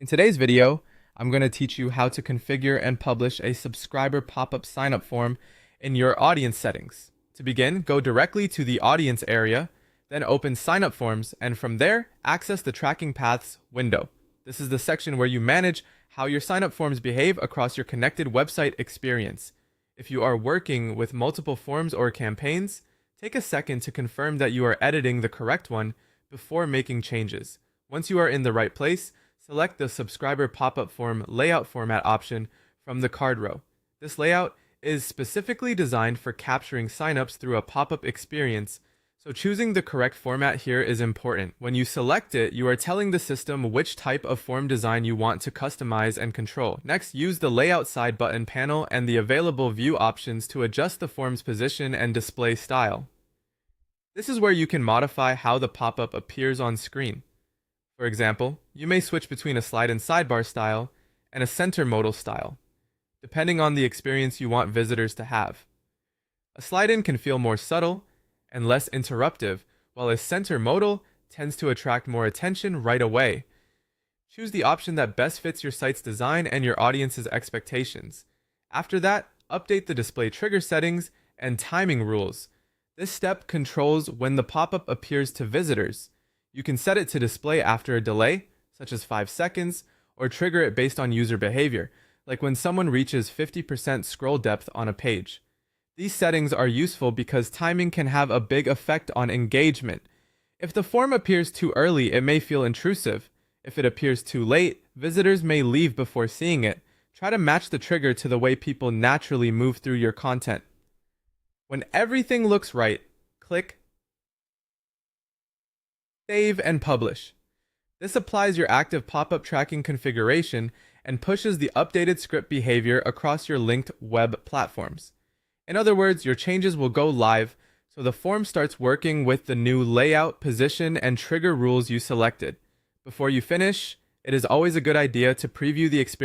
In today's video, I'm going to teach you how to configure and publish a subscriber pop-up sign-up form in your audience settings. To begin, go directly to the audience area, then open sign-up forms, and from there, access the tracking paths window. This is the section where you manage how your sign-up forms behave across your connected website experience. If you are working with multiple forms or campaigns, take a second to confirm that you are editing the correct one before making changes. Once you are in the right place, select the subscriber pop-up form layout format option from the card row. This layout is specifically designed for capturing signups through a pop-up experience, so choosing the correct format here is important. When you select it, you are telling the system which type of form design you want to customize and control. Next, use the Layout Side button panel and the available view options to adjust the form's position and display style. This is where you can modify how the pop-up appears on screen. For example, you may switch between a slide and sidebar style and a center modal style, depending on the experience you want visitors to have. A slide-in can feel more subtle and less interruptive, while a center modal tends to attract more attention right away. Choose the option that best fits your site's design and your audience's expectations. After that, update the display trigger settings and timing rules. This step controls when the pop-up appears to visitors. You can set it to display after a delay, such as 5 seconds, or trigger it based on user behavior, like when someone reaches 50% scroll depth on a page. These settings are useful because timing can have a big effect on engagement. If the form appears too early, it may feel intrusive. If it appears too late, visitors may leave before seeing it. Try to match the trigger to the way people naturally move through your content. When everything looks right, click Save and Publish. This applies your active pop-up tracking configuration and pushes the updated script behavior across your linked web platforms. In other words, your changes will go live, so the form starts working with the new layout, position, and trigger rules you selected. Before you finish, it is always a good idea to preview the experience